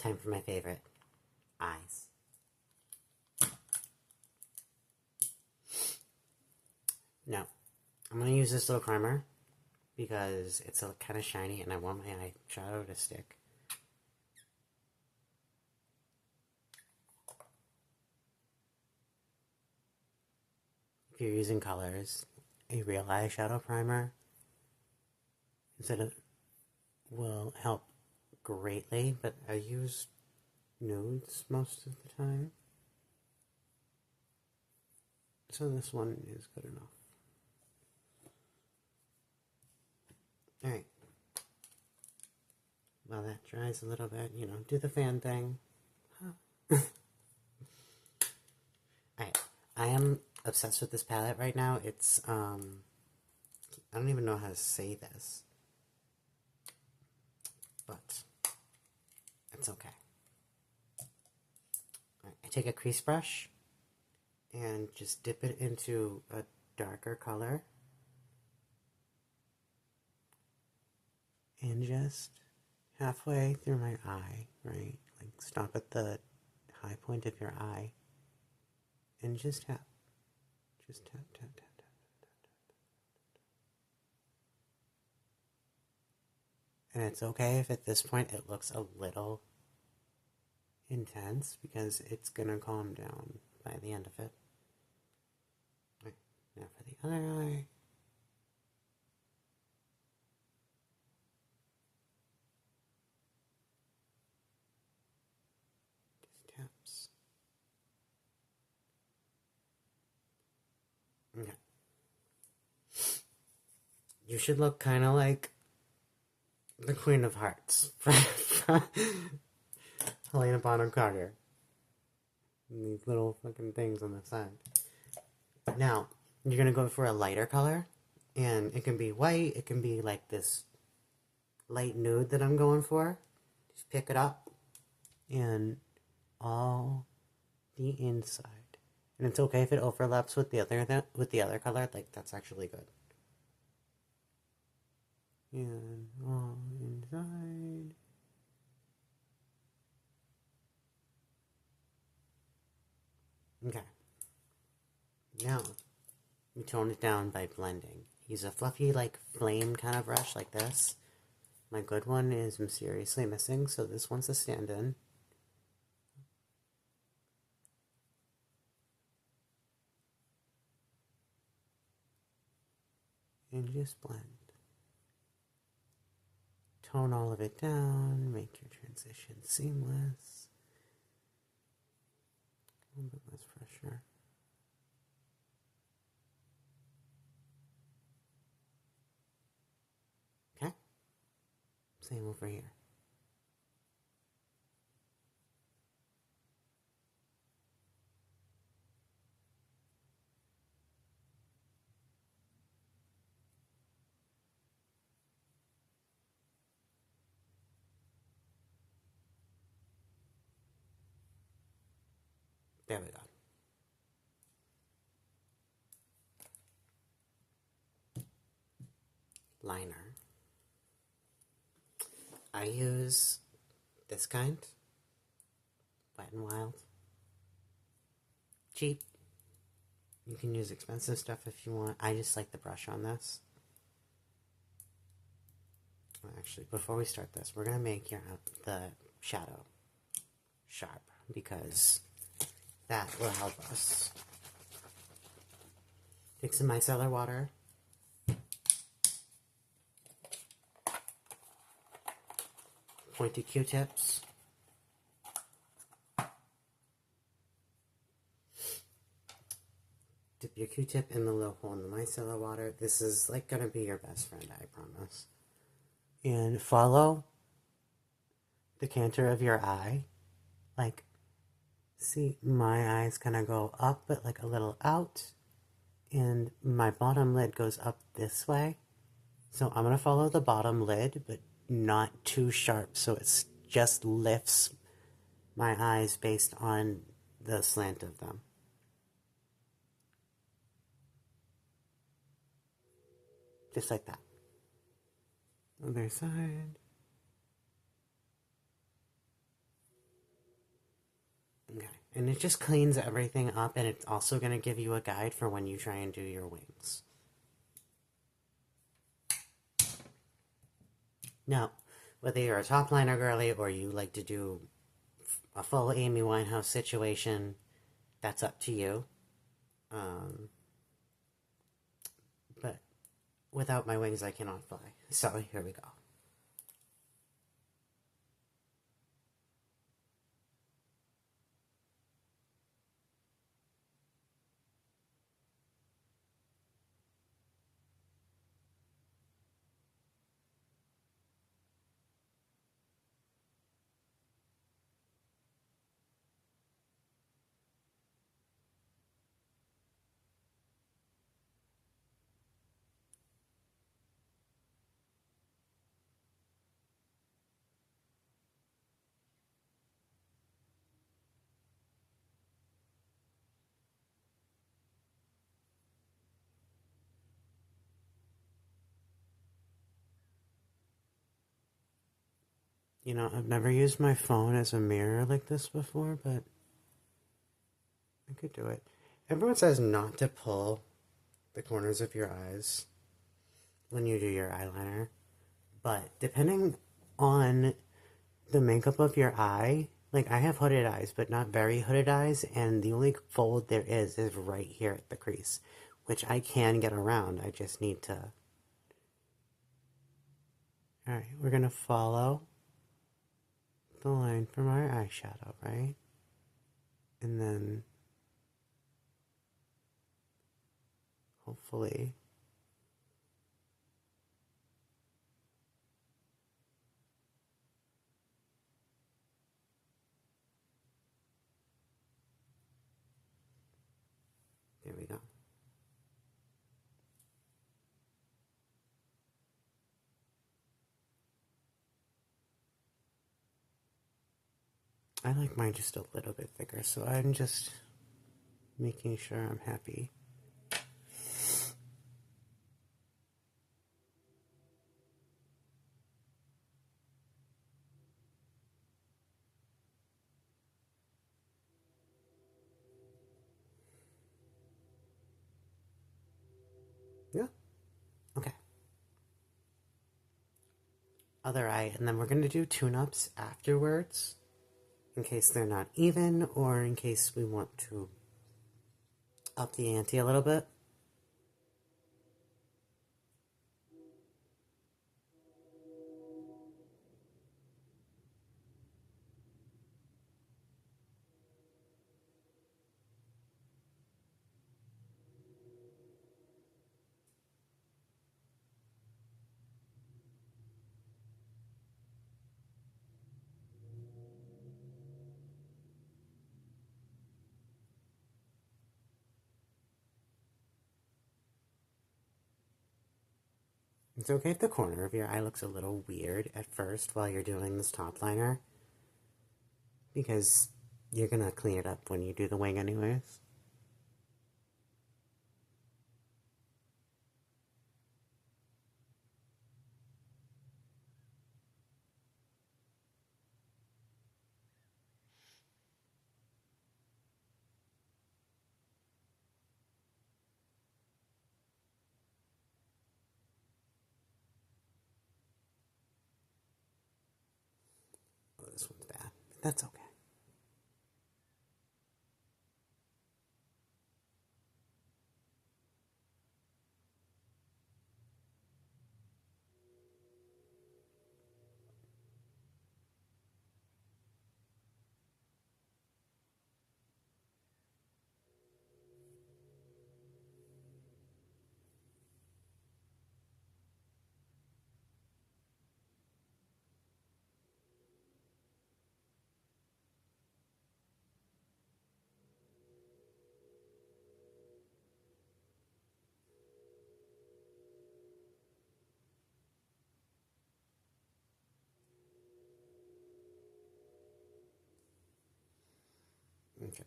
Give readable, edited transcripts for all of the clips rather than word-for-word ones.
Time for my favorite, eyes. Now, I'm going to use this little primer because it's kind of shiny and I want my eyeshadow to stick. If you're using colors, a real eyeshadow primer will help greatly, but I use nudes most of the time. So this one is good enough. Alright. While that dries a little bit, do the fan thing. Alright. I am obsessed with this palette right now. It's, I don't even know how to say this. But it's okay. Right, I take a crease brush and just dip it into a darker color. And just halfway through my eye, right? Like stop at the high point of your eye. And just tap. Just tap, tap, tap, tap, tap, tap. And it's okay if at this point it looks a little intense because it's gonna calm down by the end of it. Right, now for the other eye. Just taps. Okay. You should look kind of like the Queen of Hearts from Helena Bonham Carter. And these little fucking things on the side. Now, you're going to go for a lighter color. And it can be white. It can be like this light nude that I'm going for. Just pick it up. And all the inside. And it's okay if it overlaps with the other color. Like, that's actually good. And all inside. Okay. Now, we tone it down by blending. Use a fluffy, like, flame kind of brush like this. My good one is mysteriously missing, so this one's a stand-in. And just blend. Tone all of it down, make your transition seamless. A little bit less pressure. Okay? Same over here. There we go. Liner. I use this kind. Wet n Wild. Cheap. You can use expensive stuff if you want. I just like the brush on this. Actually, before we start this, we're going to make the shadow sharp because that will help us. Take some micellar water. Pointed Q-tips. Dip your Q-tip in the little hole in the micellar water. This is like going to be your best friend, I promise. And follow the canter of your eye. Like, see, my eyes kind of go up, but like a little out. And my bottom lid goes up this way. So I'm going to follow the bottom lid, but not too sharp. So it just lifts my eyes based on the slant of them. Just like that. Other side. And it just cleans everything up, and it's also going to give you a guide for when you try and do your wings. Now, whether you're a top liner girly or you like to do a full Amy Winehouse situation, that's up to you. But without my wings, I cannot fly. So here we go. You know, I've never used my phone as a mirror like this before, but I could do it. Everyone says not to pull the corners of your eyes when you do your eyeliner, but depending on the makeup of your eye, like I have hooded eyes, but not very hooded eyes, and the only fold there is right here at the crease, which I can get around. I just need to. Alright, we're gonna follow the line from our eyeshadow, right? And then hopefully there we go. I like mine just a little bit thicker, so I'm just making sure I'm happy. Yeah. Okay. Other eye, and then we're going to do tune-ups afterwards in case they're not even or in case we want to up the ante a little bit. It's okay if the corner of your eye looks a little weird at first while you're doing this top liner, because you're going to clean it up when you do the wing anyways. Oh, this one's bad. That's okay. Okay.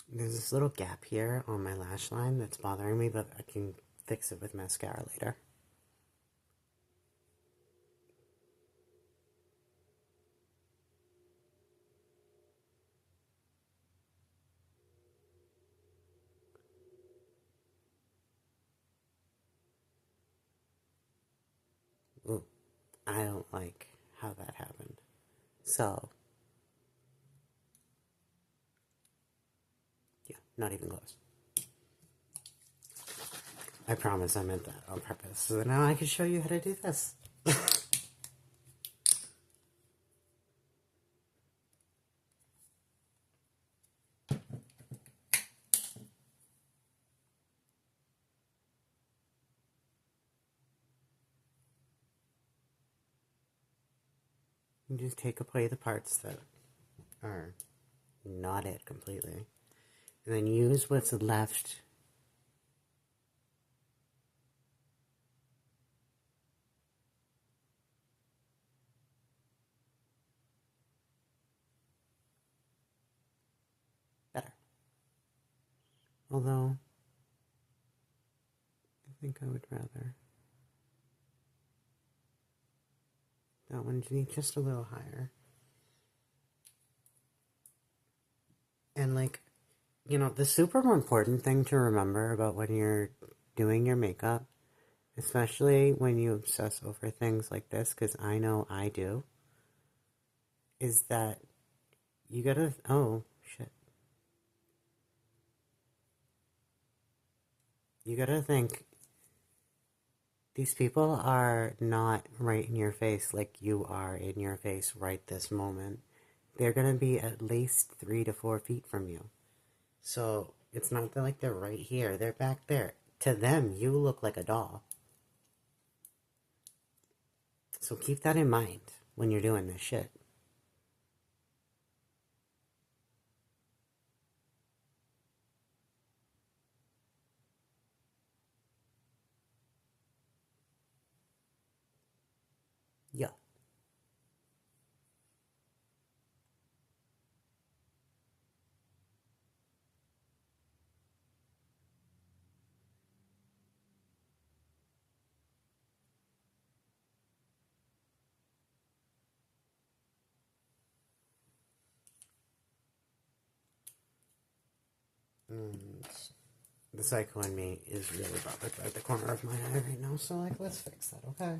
There's this little gap here on my lash line that's bothering me, but I can fix it with mascara later. ooh, I don't like how that happened. So, yeah, not even close. I promise I meant that on purpose. So now I can show you how to do this. You just take away the parts that are not it completely. And then use what's left. Better. Although, I think I would rather that one to be just a little higher. And like, you know, the super important thing to remember about when you're doing your makeup, especially when you obsess over things like this, because I know I do, is that you gotta, oh, shit. You gotta think, these people are not right in your face like you are in your face right this moment. They're gonna be at least 3 to 4 feet from you. So it's not that like they're right here, they're back there. To them, you look like a doll. So keep that in mind when you're doing this shit. Yeah. And the psycho in me is really bothered by the corner of my eye right now, so like, let's fix that, okay?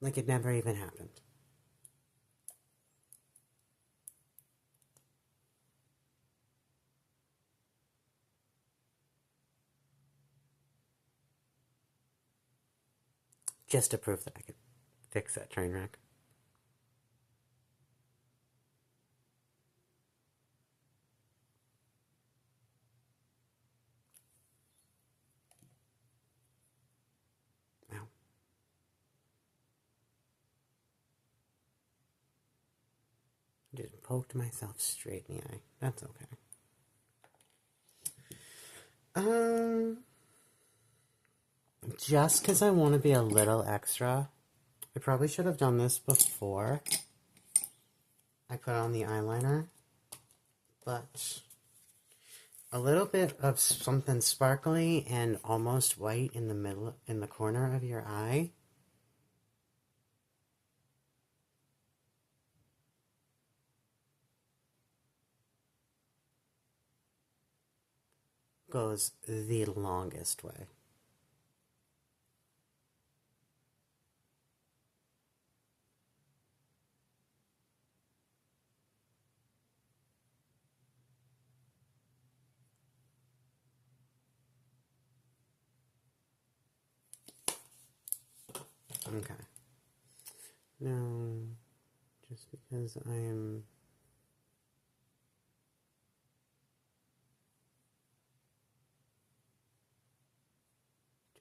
Like it never even happened. Just to prove that I could fix that train wreck. Ow. Just poked myself straight in the eye. That's okay. Just because I want to be a little extra, I probably should have done this before I put on the eyeliner, but a little bit of something sparkly and almost white in the middle, in the corner of your eye, goes the longest way. Okay. Now, just because I am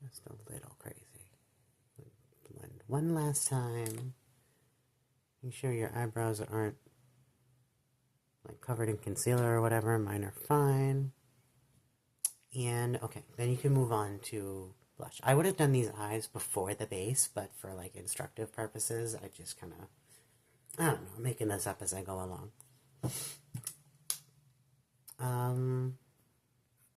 just a little crazy, blend one last time. Make sure your eyebrows aren't like covered in concealer or whatever. Mine are fine. And okay, then you can move on to blush. I would have done these eyes before the base, but for like instructive purposes, I just kind of, I don't know, I'm making this up as I go along.